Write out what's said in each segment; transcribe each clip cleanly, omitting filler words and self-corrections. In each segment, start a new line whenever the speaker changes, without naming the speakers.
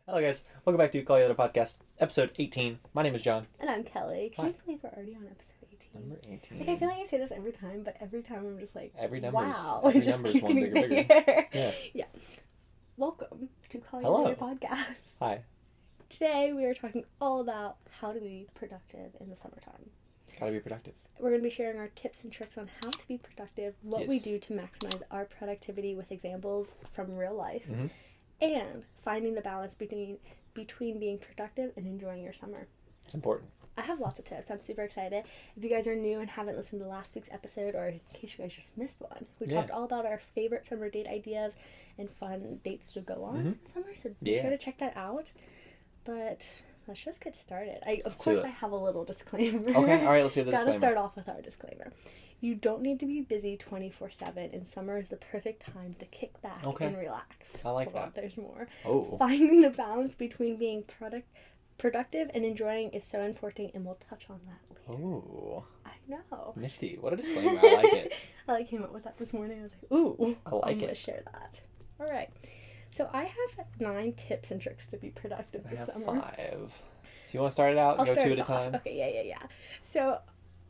Hello guys, welcome back to Callyalater Podcast, episode 18. My name is John.
And I'm Kelly. Can
Hi.
you believe we're already on episode 18?
Number 18.
Like, I feel like I say this every time, but every time I'm just like,
Every
wow.
number's
It just
one
keeps
bigger,
getting
bigger. Yeah.
Yeah. Welcome to
Hello.
Callyalater Podcast.
Hi.
Today we are talking all about how to be productive in the summertime.
Gotta be productive.
We're going to be sharing our tips and tricks on how to be productive, what we
Yes.
do to maximize our productivity with examples from real life,
Mhm.
and finding the balance between being productive and enjoying your summer.
It's important.
I have lots of tips. I'm super excited. If you guys are new and haven't listened to last week's episode, or in case you guys just missed one, we talked all about our favorite summer date ideas and fun dates to go on in the summer, so be sure to check that out. But let's just get started. Of course, I have a little disclaimer.
Okay, alright, let's hear the
Gotta
disclaimer.
start off with our disclaimer. You don't need to be busy 24/7, and summer is the perfect time to kick back and relax.
I like
Hold on,
that.
there's more.
Oh.
Finding the balance between being productive and enjoying is so important, and we'll touch on that later.
Ooh.
I know.
Nifty. What a disclaimer. I like it.
I came up with that this morning. I was like, ooh,
I like
I'm going
it.
to share that. All right. So I have 9 tips and tricks to be productive
I
this
have
summer.
5. So you want to start it out?
I'll
Go
start
2
us
at a time?
off. Okay, yeah. So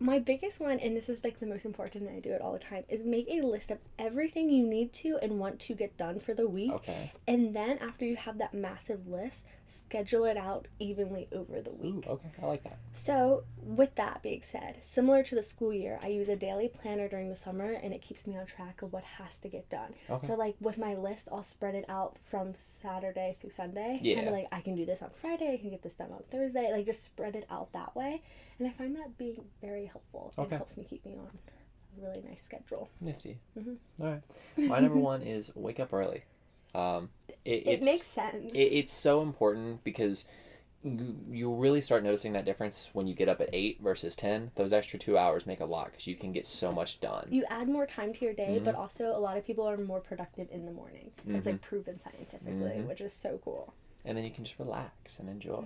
my biggest one, and this is like the most important, and I do it all the time, is make a list of everything you need to and want to get done for the week.
Okay.
And then after you have that massive list, schedule it out evenly over the week.
Ooh, okay. I like that.
So, with that being said, similar to the school year, I use a daily planner during the summer, and it keeps me on track of what has to get done.
Okay.
So, like, with my list, I'll spread it out from Saturday through Sunday.
Yeah.
And, like, I can do this on Friday, I can get this done on Thursday. Like, just spread it out that way. And I find that being very helpful.
Okay.
It helps me keep me on a really nice schedule.
Nifty.
Mhm.
Alright. My number 1 is wake up early.
It makes sense.
It's so important because you really start noticing that difference when you get up at 8 versus 10. Those extra 2 hours make a lot because you can get so much done.
You add more time to your day, but also a lot of people are more productive in the morning. It's like proven scientifically, which is so cool.
And then you can just relax and enjoy.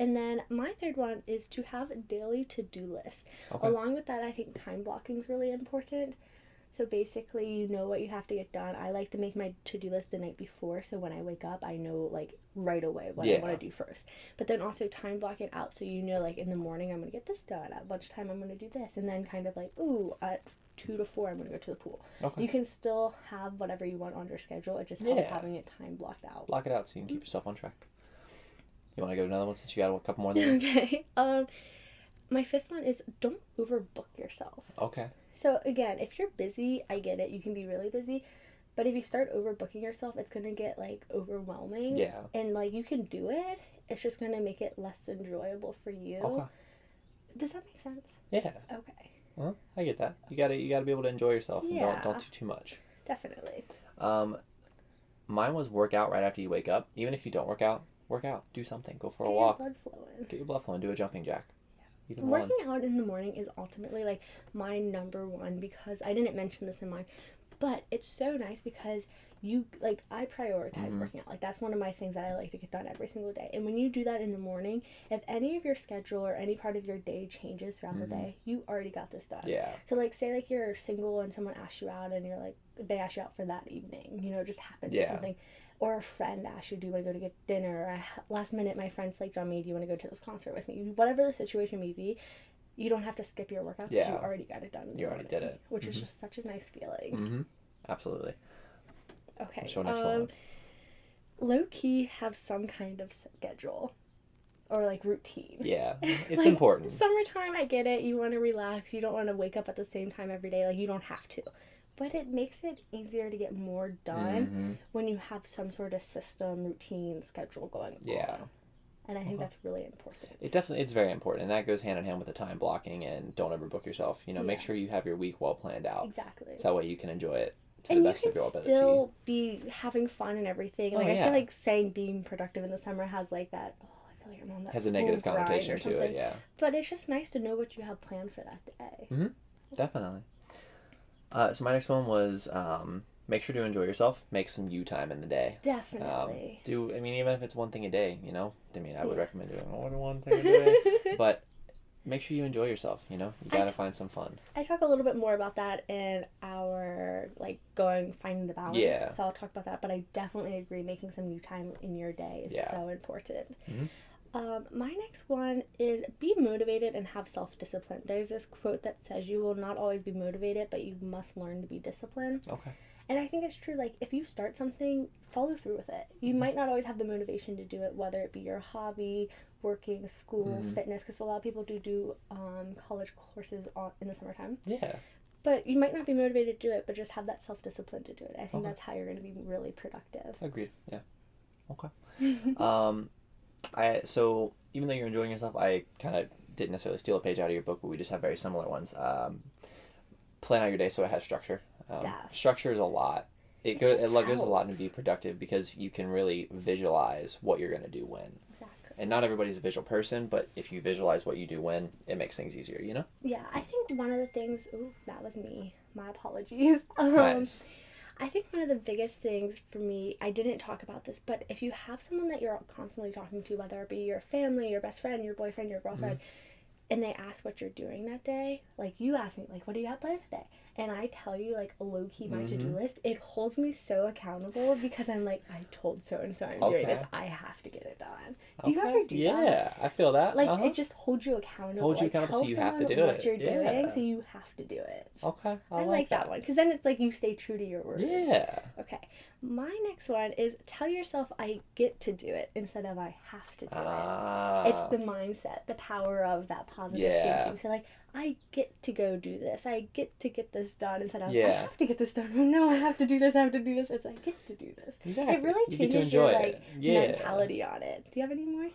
And then my third one is to have a daily to-do list.
Okay.
Along with that, I think time blocking is really important. So basically, you know what you have to get done. I like to make my to-do list the night before, so when I wake up, I know, like, right away what I want to do first. But then also time block it out, so you know, like, in the morning, I'm going to get this done. At lunchtime, I'm going to do this. And then kind of like, ooh, at 2 to 4, I'm going to go to the pool.
Okay.
You can still have whatever you want on your schedule. It just helps having it time blocked out.
Block it out so you can keep yourself on track. You want to go to another one since you got a couple more there?
Okay. My 5th one is don't overbook yourself.
Okay.
So again, if you're busy, I get it. You can be really busy. But if you start overbooking yourself, it's going to get, like, overwhelming.
Yeah.
And, like, you can do it. It's just going to make it less enjoyable for you.
Okay.
Does that make sense?
Yeah.
Okay.
Well, I get that. You gotta be able to enjoy yourself and
Yeah.
don't do too much.
Definitely.
Mine was work out right after you wake up. Even if you don't work out, do something. Go for a
Get
walk.
your blood flowing.
Get your blood flowing. Do a jumping jack. Even one.
Working out in the morning is ultimately, like, my number one, because I didn't mention this in mine, but it's so nice because I prioritize working out. Like, that's one of my things that I like to get done every single day. And when you do that in the morning, if any of your schedule or any part of your day changes throughout the day, you already got this done.
Yeah.
So, like, say, like, you're single and someone asks you out and you're like, they ask you out for that evening, you know, it just happens or something. Or a friend asks you, do you want to go to get dinner? Or last minute, my friend flaked on me, do you want to go to this concert with me? Whatever the situation may be, you don't have to skip your workout because you already got it done.
You already did it.
Which is just such a nice feeling.
Mm-hmm. Absolutely.
Okay.
What's your next one?
Low-key have some kind of schedule. Or, like, routine.
Yeah. It's
Like,
important.
Summertime, I get it. You want to relax. You don't want to wake up at the same time every day. Like, you don't have to. But it makes it easier to get more done when you have some sort of system, routine, schedule going on.
Yeah.
And I think that's really important.
It's very important, and that goes hand in hand with the time blocking and don't overbook yourself. You know, make sure you have your week well planned out.
Exactly.
So that way you can enjoy it to
And
the best
you
of your
can
ability.
still be having fun and everything. Like, I feel like saying being productive in the summer has, like, that, I feel like I'm on that
has a negative
school grind
connotation
or
to it,
something.
yeah.
But it's just nice to know what you have planned for that day.
Mm-hmm. Definitely. So my next one was make sure to enjoy yourself. Make some you time in the day.
Definitely.
Even if it's one thing a day, you know? I would recommend doing more than one thing a day. But make sure you enjoy yourself, you know? You gotta find some fun.
I talk a little bit more about that in our, like, finding the balance.
Yeah.
So I'll talk about that, but I definitely agree making some you time in your day is so important. My next one is be motivated and have self-discipline. There's this quote that says you will not always be motivated, but you must learn to be disciplined.
Okay.
And I think it's true, like, if you start something, follow through with it. You might not always have the motivation to do it, whether it be your hobby, working, school, fitness, because a lot of people do college courses in the summertime.
Yeah.
But you might not be motivated to do it, but just have that self-discipline to do it. I think that's how you're going to be really productive.
Agreed. Yeah. Okay. So even though you're enjoying yourself, I kind of didn't necessarily steal a page out of your book, but we just have very similar ones. Plan out your day so it has structure. Structure is a lot. It goes a lot to be productive because you can really visualize what you're going to do when.
Exactly.
And not everybody's a visual person, but if you visualize what you do when, it makes things easier, you know?
Yeah, I think one of the things... Ooh, that was me. My apologies.
Nice.
I think one of the biggest things for me, I didn't talk about this, but if you have someone that you're constantly talking to, whether it be your family, your best friend, your boyfriend, your girlfriend, and they ask what you're doing that day, like you ask me, like, what do you have planned today? And I tell you, like, low-key my to-do list, it holds me so accountable because I'm like, I told so-and-so I'm doing this. I have to get it done. Do you ever do that?
Yeah, I feel that.
Like, it just holds you accountable.
Holds you accountable, so you have to do it.
What you're doing, so you have to do it.
Okay,
I like that one because then it's like you stay true to your word.
Yeah.
Okay. My next one is tell yourself I get to do it instead of I have to do it. It's the mindset, the power of that positive thinking. So, like, I get to go do this. I get to get this done instead of I have to get this done. Oh, no, I have to do this. I have to do this. It's I get to do this.
Exactly.
It really changes your mentality on it. Do you have any more?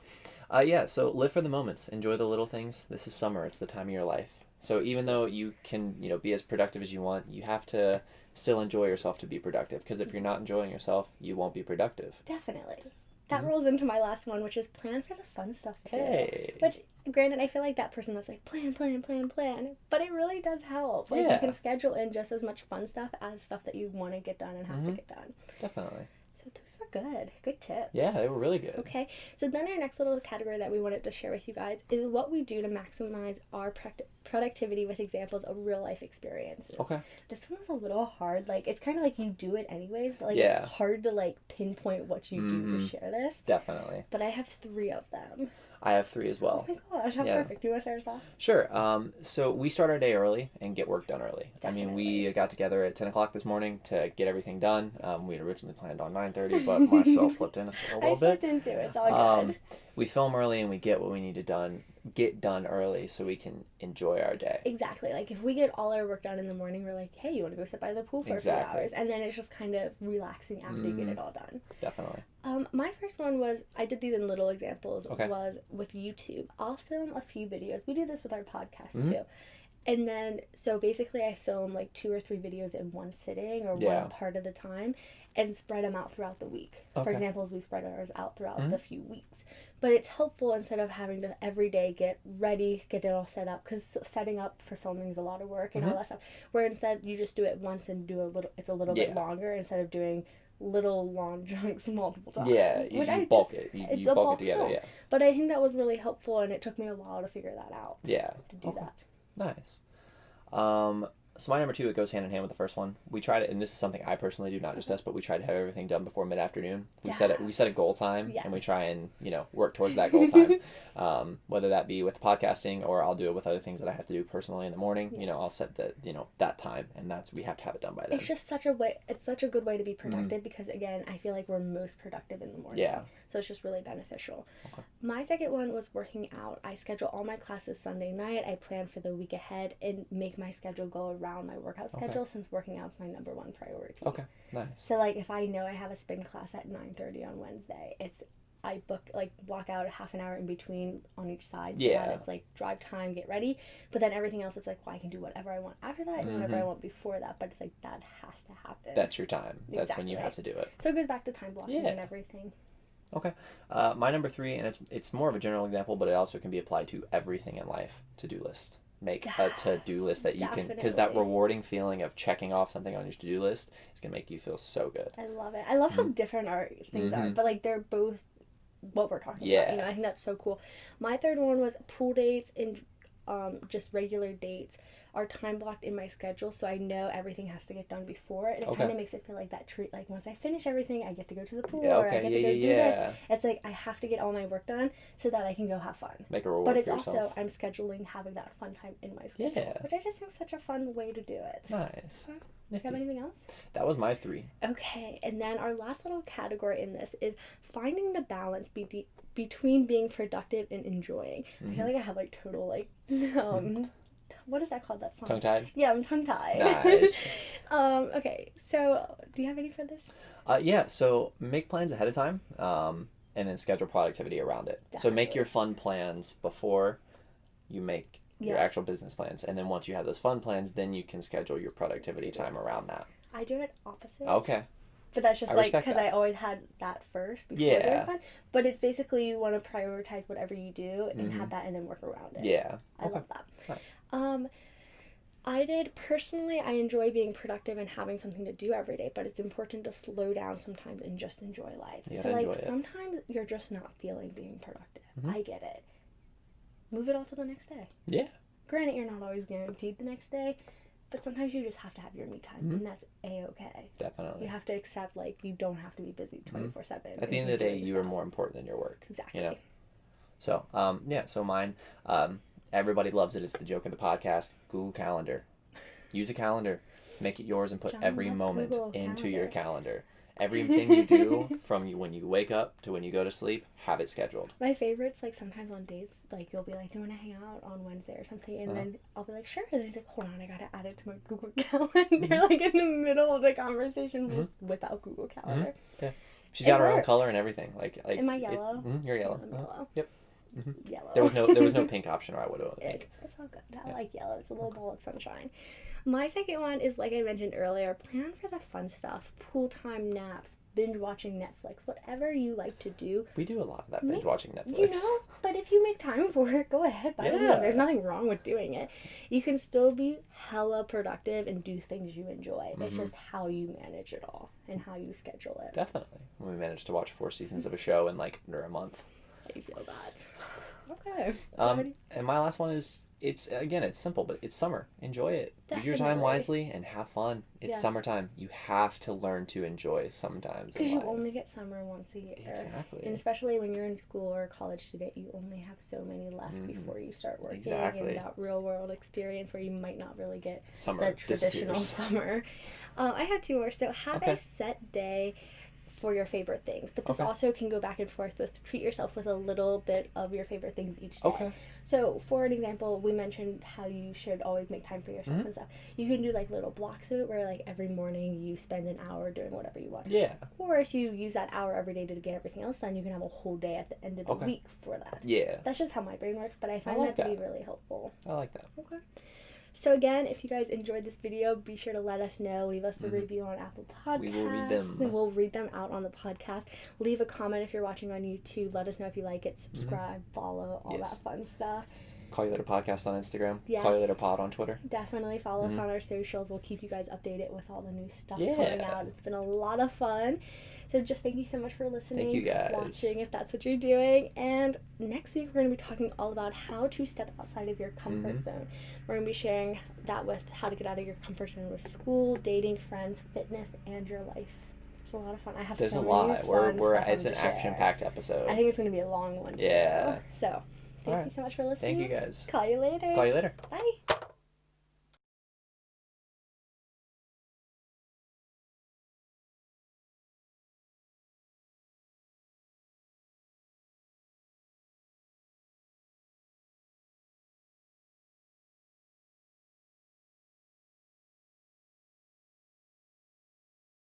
Yeah. So live for the moments. Enjoy the little things. This is summer. It's the time of your life. So even though you can, be as productive as you want, you have to still enjoy yourself to be productive. Because if you're not enjoying yourself, you won't be productive.
Definitely. That rolls into my last one, which is plan for the fun stuff too.
Hey.
Which, granted, I feel like that person that's like, plan, but it really does help. Like, you can schedule in just as much fun stuff as stuff that you want to get done and have to get done.
Definitely.
So those were good. Good tips.
Yeah, they were really good.
Okay, so then our next little category that we wanted to share with you guys is what we do to maximize our productivity with examples of real life experiences.
Okay.
This one was a little hard. Like, it's kind of like you do it anyways, but like it's hard to like pinpoint what you do to share this.
Definitely.
But I have 3 of them.
I have 3 as well.
Oh my gosh, how perfect. You want to start us off?
Sure. So we start our day early and get work done early.
Definitely.
I mean, we got together at 10 o'clock this morning to get everything done. We had originally planned on 9:30, but myself flipped in a little bit.
I slipped into it. It's all good.
We film early and we get what we need to get done early so we can enjoy our day.
Exactly. Like, if we get all our work done in the morning, we're like, hey, you want to go sit by the pool for a few hours? And then it's just kind of relaxing after you get it all done.
Definitely.
My first one was, I did these in little examples, was with YouTube. I'll film a few videos. We do this with our podcast too. And then, so basically I film like 2 or 3 videos in one sitting or one part of the time and spread them out throughout the week. For example, we spread ours out throughout the few weeks. But it's helpful instead of having to every day get ready, get it all set up, because setting up for filming is a lot of work and all that stuff. Where instead you just do it once and it's a little bit longer instead of doing little long chunks multiple times.
Yeah, you bulk it. You bulk it together,
film. But I think that was really helpful, and it took me a while to figure that out.
Yeah.
To do that.
Nice. So my number 2, it goes hand in hand with the first one. We try to, and this is something I personally do, not just us, but we try to have everything done before mid-afternoon. We set a goal time, and we try and, work towards that goal time. Whether that be with podcasting or I'll do it with other things that I have to do personally in the morning. I'll set that time, and we have to have it done by then.
It's just such a good way to be productive because, again, I feel like we're most productive in the morning.
Yeah.
So it's just really beneficial. Okay. My second one was working out. I schedule all my classes Sunday night. I plan for the week ahead and make my schedule go around my workout schedule since working out is my number 1 priority.
Okay, nice.
So, like, if I know I have a spin class at 9:30 on Wednesday, I block out a half an hour in between on each side so that it's like drive time, get ready. But then everything else, it's like, well, I can do whatever I want after that and whatever I want before that. But it's like, that has to happen.
That's your time. That's when you have to do it.
So it goes back to time blocking and everything.
Okay. My number 3, and it's more of a general example, but it also can be applied to everything in life. To-do list. Make a to-do list that you can, because that rewarding feeling of checking off something on your to-do list is going to make you feel so good.
I love it. I love how different our things are, but like they're both what we're talking about. I think that's so cool. My third one was pool dates and just regular dates are time blocked in my schedule, so I know everything has to get done before, and it kind of makes it feel like that treat, like once I finish everything I get to go to the pool, or I get to go do this. It's like I have to get all my work done so that I can go have fun.
Make a reward
but it's
for yourself.
also I'm scheduling having that fun time in my schedule, which I just think is such a fun way to do it.
Nice.
Do you have anything else?
That was my 3.
Okay, and then our last little category in this is finding the balance between being productive and enjoying. I feel like I have like total like what is that called, that song?
Tongue-tied?
Yeah, I'm tongue-tied.
Nice.
Okay, so do you have any for this?
Yeah, so make plans ahead of time, and then schedule productivity around it. Definitely. So make your fun plans before you make your actual business plans, and then once you have those fun plans, then you can schedule your productivity time around that.
I do it opposite.
Okay.
But that's just like because I always had that first before doing fun. But it's basically you want to prioritize whatever you do and have that and then work around it.
Yeah.
I love that.
Nice.
I enjoy being productive and having something to do every day, but it's important to slow down sometimes and just enjoy life. So like sometimes you're just not feeling being productive. I get it. Move it all to the next day. Yeah. Granted, you're not always guaranteed the next day, but sometimes you just have to have your me time, and that's A-okay. Definitely. You have to accept, like, you don't have to be busy 24/7.
At the end of the day, you are more important than your work.
Exactly.
You know? So, so mine, everybody loves it. It's the joke of the podcast. Google Calendar. Use a calendar. Make it yours and put every moment into your calendar. Everything you do from when you wake up to when you go to sleep, have it scheduled.
My favorites, like sometimes on dates, like you'll be like, do you want to hang out on Wednesday or something? And then I'll be like, sure. And then he's like, hold on, I got to add it to my Google Calendar. Like in the middle of the conversation, just without Google Calendar.
Yeah. She's got her own color and everything. Like
am I yellow?
You're yellow.
I'm yellow.
Yep.
Yellow.
There was no pink option, or I would have went pink.
It's all good. I like yellow. It's a little ball of sunshine. My second one is, like I mentioned earlier, plan for the fun stuff. Pool time, naps, binge watching Netflix, whatever you like to do.
We do a lot of that binge watching Netflix.
You know, but if you make time for it, go ahead. By all means, there's nothing wrong with doing it. You can still be hella productive and do things you enjoy. It's just how you manage it all and how you schedule it.
Definitely. We managed to watch 4 seasons of a show in like under a month.
How do you feel that? Okay.
And my last one is, it's simple, but it's summer. Enjoy it.
Definitely.
Use your time wisely and have fun. It's summertime. You have to learn to enjoy sometimes.
Because you only get summer once a year.
Exactly.
And especially when you're in school or a college student, you only have so many left before you start working and that real world experience where you might not really get the traditional summer. I have 2 more. So have a set day for your favorite things, but this also can go back and forth with treat yourself with a little bit of your favorite things each day. So for an example, we mentioned how you should always make time for yourself and stuff. You can do like little blocks of it where like every morning you spend an hour doing whatever you want. Yeah. Or if you use that hour every day to get everything else done, you can have a whole day at the end of the week for that. Yeah. That's just how my brain works, but I find that to be really helpful.
I like that.
Okay. So again, if you guys enjoyed this video, be sure to let us know. Leave us a review on Apple Podcasts. We will read them. And we'll read them out on the podcast. Leave a comment if you're watching on YouTube. Let us know if you like it. Subscribe, follow, all that fun stuff.
Callyalater Podcast on Instagram. Yes. Callyalater Pod on Twitter.
Definitely follow us on our socials. We'll keep you guys updated with all the new stuff coming out. It's been a lot of fun. So just thank you so much for listening,
thank you guys.
Watching if that's what you're doing. And next week we're going to be talking all about how to step outside of your comfort zone. We're going to be sharing that with how to get out of your comfort zone with school, dating, friends, fitness, and your life. It's a lot of fun. I have
There's
so
a lot.
Many
It's an action-packed episode.
I think it's going to be a long one too. Yeah. So thank you so much for listening.
Thank you guys.
Call you later.
Call you later.
Bye.